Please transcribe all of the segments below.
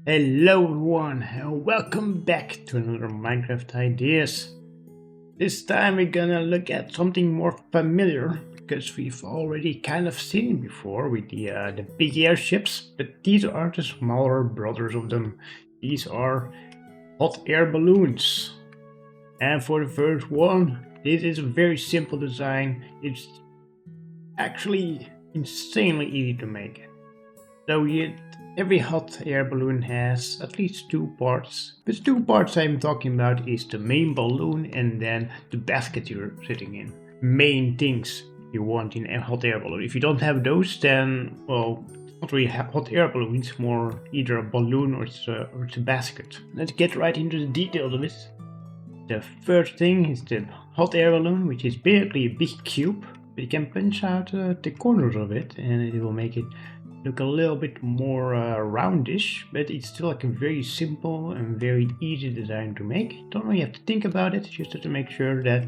Hello everyone and welcome back to another Minecraft Ideas. This time we're gonna look at something more familiar because we've already kind of seen it before with the big airships, but these are the smaller brothers of them. These are hot air balloons. And for the first one, this is a very simple design. It's actually insanely easy to make. So every hot air balloon has at least two parts. The two parts I'm talking about is the main balloon and then the basket you're sitting in. Main things you want in a hot air balloon. If you don't have those, then, well, it's not really hot air balloon, it's more either a balloon or it's a basket. Let's get right into the details of it. The first thing is the hot air balloon, which is basically a big cube, but you can punch out the corners of it and it will make it look a little bit more roundish, but it's still like a very simple and very easy design to make. Don't really have to think about it, just have to make sure that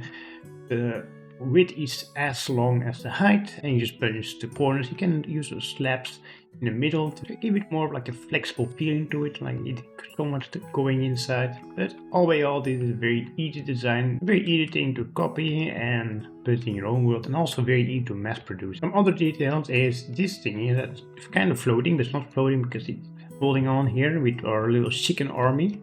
the width is as long as the height, and you just punch the corners. You can use those slabs in the middle to give it more of like a flexible feeling to it, like it so much going inside. But all by all, this is a very easy design, very easy thing to copy and put in your own world, and also very easy to mass produce. Some other details is this thing is that it's kind of floating, but it's not floating because it's holding on here with our little chicken army.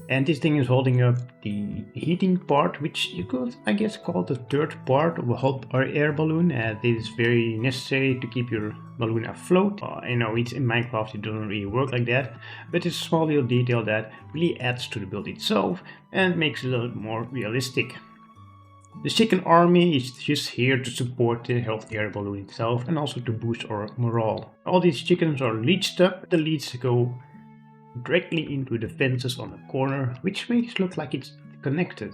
And this thing is holding up the heating part, which you could, I guess, call the third part of a hot air balloon. This is very necessary to keep your balloon afloat. I know it's in Minecraft, it doesn't really work like that, but it's a small little detail that really adds to the build itself and makes it a little more realistic. The chicken army is just here to support the hot air balloon itself and also to boost our morale. All these chickens are leeched up. The leads go directly into the fences on the corner, which makes it look like it's connected,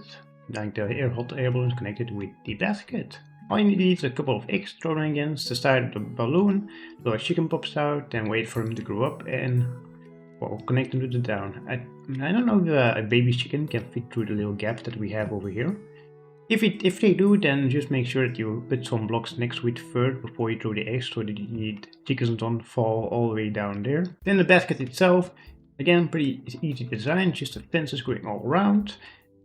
like the hot air balloon is connected with the basket. All you need is a couple of eggs thrown against the side of the balloon, so a chicken pops out and wait for him to grow up and, well, connect them to the down. I don't know if a baby chicken can fit through the little gap that we have over here. If they do, then just make sure that you put some blocks next to it first before you throw the eggs, so that the chickens don't fall all the way down there. Then the basket itself, again, pretty easy design, just the fences going all around,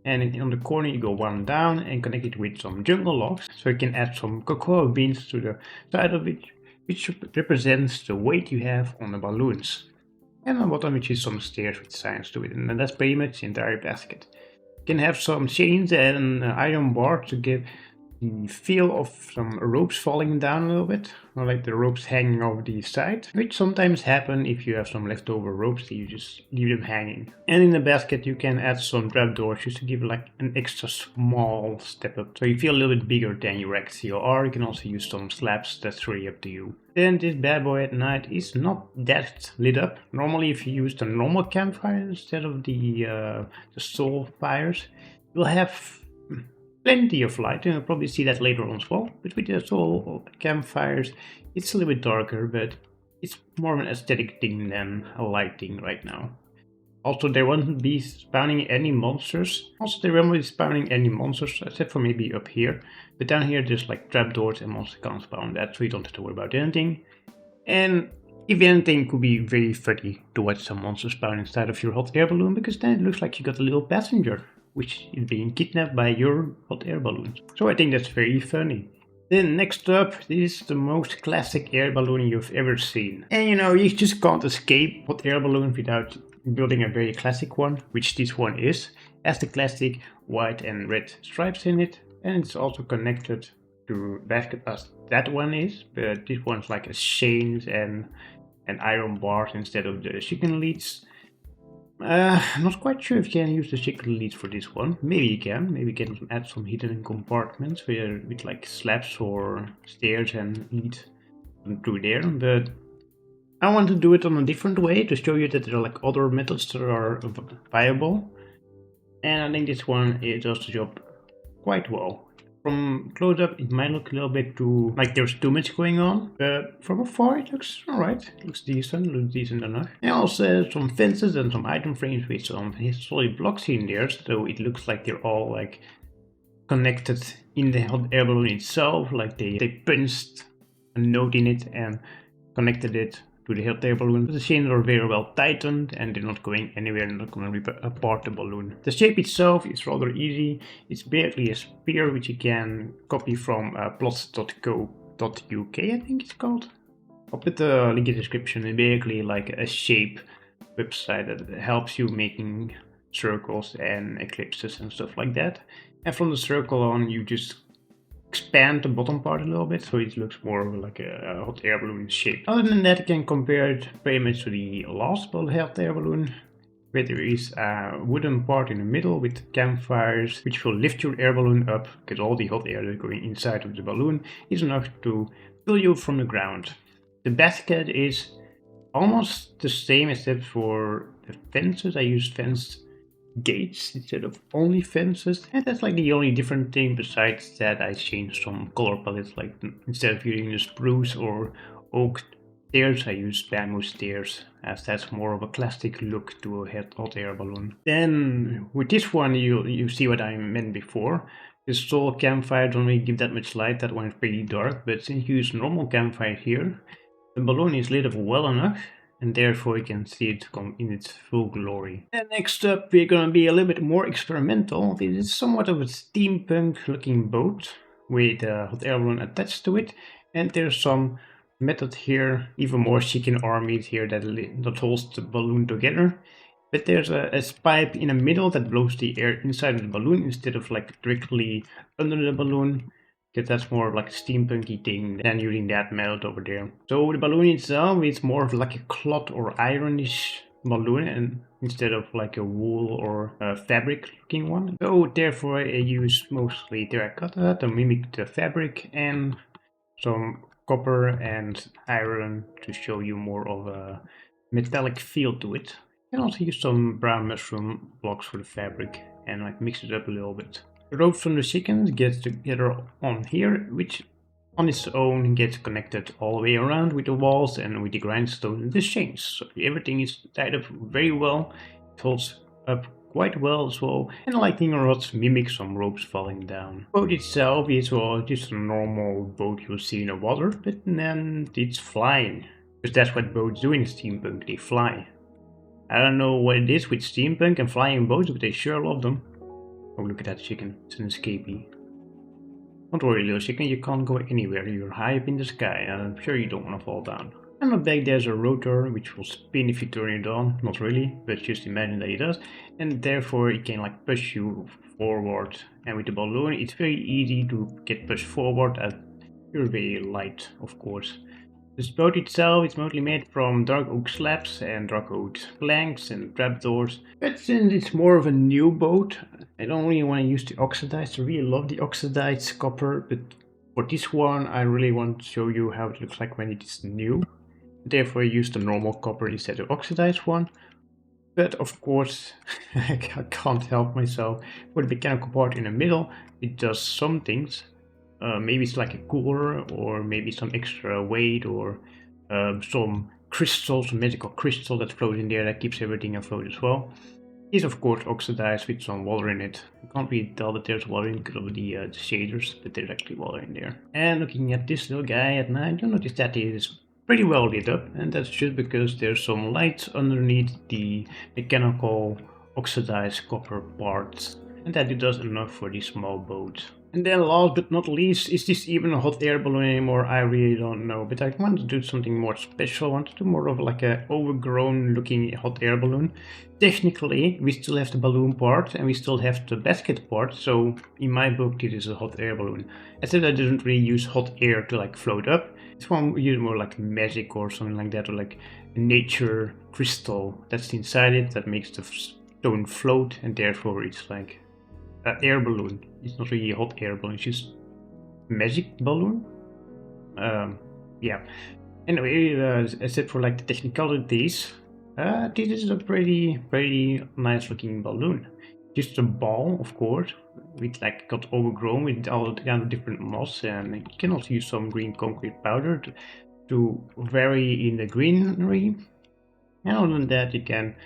and on the corner you go one down and connect it with some jungle logs, so you can add some cocoa beans to the side of it, which represents the weight you have on the balloons. And on the bottom, which is some stairs with signs to it, and that's pretty much the entire basket. You can have some chains and an iron bar to give the feel of some ropes falling down a little bit, or like the ropes hanging over the side, which sometimes happen if you have some leftover ropes, you just leave them hanging. And in the basket you can add some trapdoors just to give like an extra small step up, so you feel a little bit bigger than your actual, or you can also use some slabs, that's really up to you. Then this bad boy at night is not that lit up. Normally if you use the normal campfire instead of the soul fires, you'll have plenty of light, and you'll probably see that later on as well. But with the soul campfires, it's a little bit darker, but it's more of an aesthetic thing than a light thing right now. Also, there won't be spawning any monsters. Except for maybe up here. But down here, there's like trapdoors and monsters can't spawn that, so you don't have to worry about anything. And if anything, it could be very funny to watch some monsters spawn inside of your hot air balloon, because then it looks like you got a little passenger, which is being kidnapped by your hot air balloon. So I think that's very funny. Then next up, this is the most classic air balloon you've ever seen. And you just can't escape hot air balloon without building a very classic one, which this one is. It has the classic white and red stripes in it, and it's also connected to basket as that one is, but this one's like a chains and iron bars instead of the chicken leads. I'm not quite sure if you can use the chicken leads for this one. Maybe you can add some hidden compartments with like slabs or stairs and lead through there. But I want to do it on a different way to show you that there are like other methods that are viable. And I think this one does the job quite well. From close up, it might look a little bit too like there's too much going on, but from afar it looks alright. It looks decent enough. And also some fences and some item frames with some solid blocks in there, so it looks like they're all like connected in the hot air balloon itself, like they punched a note in it and connected it to the hot air balloon. But the chains are very well tightened and they're not going anywhere, not going to rip apart the balloon. The shape itself is rather easy. It's basically a spear which you can copy from plots.co.uk, I think it's called. I'll put the link in the description. It's basically like a shape website that helps you making circles and eclipses and stuff like that. And from the circle on, you just expand the bottom part a little bit so it looks more like a hot air balloon shape. Other than that, you can compare it pretty much to the last hot air balloon, where there is a wooden part in the middle with campfires which will lift your air balloon up because all the hot air that's going inside of the balloon is enough to fill you from the ground. The basket is almost the same except for the fences. I used fenced gates instead of only fences, and that's like the only different thing. Besides that, I changed some color palettes, like instead of using the spruce or oak stairs, I used bamboo stairs, as that's more of a classic look to a hot air balloon. Then with this one, you see what I meant before. The solar campfire don't really give that much light, that one is pretty dark, but since you use normal campfire here, the balloon is lit up well enough, and therefore you can see it come in its full glory. And next up, we're gonna be a little bit more experimental. This is somewhat of a steampunk looking boat with a hot air balloon attached to it, and there's some method here, even more chicken armies here that holds the balloon together. But there's a pipe in the middle that blows the air inside of the balloon instead of like directly under the balloon. Because that's more of like a steampunky thing than using that method over there. So the balloon itself is more of like a cloth or ironish balloon, and instead of like a wool or a fabric looking one. So therefore I use mostly terracotta to mimic the fabric, and some copper and iron to show you more of a metallic feel to it. And also use some brown mushroom blocks for the fabric and like mix it up a little bit. The ropes from the chickens get together on here, which on its own gets connected all the way around with the walls and with the grindstone and the chains. So everything is tied up very well. It holds up quite well as well. And the lightning rods mimic some ropes falling down. The boat itself is just a normal boat you'll see in the water, but then it's flying. Because that's what boats do in steampunk, they fly. I don't know what it is with steampunk and flying boats, but I sure love them. Oh, look at that chicken. It's an escapee. Don't worry, little chicken, you can't go anywhere. You're high up in the sky, and I'm sure you don't want to fall down. And on the back there's a rotor, which will spin if you turn it on. Not really, but just imagine that it does. And therefore it can like push you forward. And with the balloon, it's very easy to get pushed forward as you're very light, of course. This boat itself is mostly made from dark oak slabs and dark oak planks and trapdoors. But since it's more of a new boat, I don't really want to use the oxidized. I really love the oxidized copper, but for this one I really want to show you how it looks like when it is new. Therefore I use the normal copper instead of oxidized one. But of course I can't help myself. For the mechanical part in the middle, it does some things. Maybe it's like a cooler, or maybe some extra weight, or some crystals, magical crystal that floats in there that keeps everything afloat as well. It's of course oxidized with some water in it. You can't really tell that there's water in because of the shaders, but there's actually water in there. And looking at this little guy at night, you'll notice that it is pretty well lit up, and that's just because there's some lights underneath the mechanical oxidized copper parts, and that it does enough for this small boat. And then last but not least, is this even a hot air balloon anymore? I really don't know, but I want to do something more special. I want to do more of like a overgrown looking hot air balloon. Technically, we still have the balloon part and we still have the basket part, so in my book this is a hot air balloon. Except I didn't really use hot air to like float up. It's more like magic or something like that, or like a nature crystal that's inside it that makes the stone float, and therefore it's like an air balloon. It's not really a hot air balloon, it's just a magic balloon. Yeah. Anyway, except for like the technicalities, this is a pretty nice looking balloon. Just a ball, of course, with like got overgrown with all kind of different moss, and you can also use some green concrete powder to vary in the greenery. And other than that, you can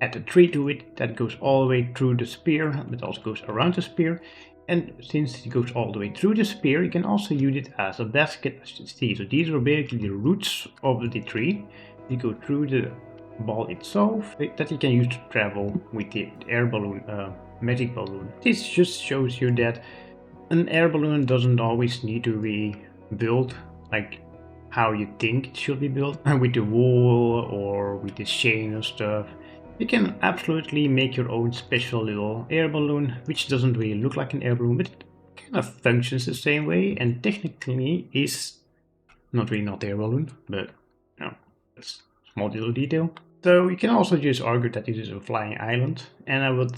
add a tree to it that goes all the way through the spear, but also goes around the spear. And since it goes all the way through the spear, you can also use it as a basket, as you see. So these are basically the roots of the tree, You go through the ball itself that you can use to travel with the air balloon, magic balloon. This just shows you that an air balloon doesn't always need to be built like how you think it should be built, with the wool or with the chain and stuff. You can absolutely make your own special little air balloon, which doesn't really look like an air balloon, but it kind of functions the same way and technically is not really not air balloon, but you know, that's a small little detail. So you can also just argue that this is a flying island, and I would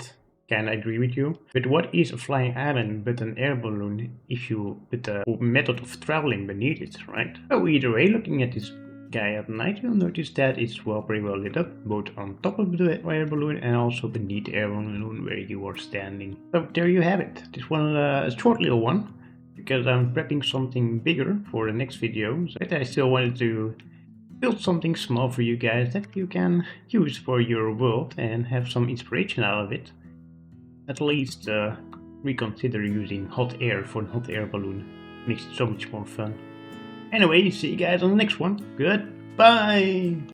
kinda agree with you. But what is a flying island but an air balloon if you with a method of traveling beneath it, right? So either way, looking at this guy at night, you'll notice that it's pretty well lit up, both on top of the air balloon and also beneath the air balloon where you are standing. So there you have it. This one, a short little one, because I'm prepping something bigger for the next video. But I still wanted to build something small for you guys that you can use for your world and have some inspiration out of it. At least reconsider using hot air for a hot air balloon. Makes it so much more fun. Anyway, see you guys on the next one. Goodbye!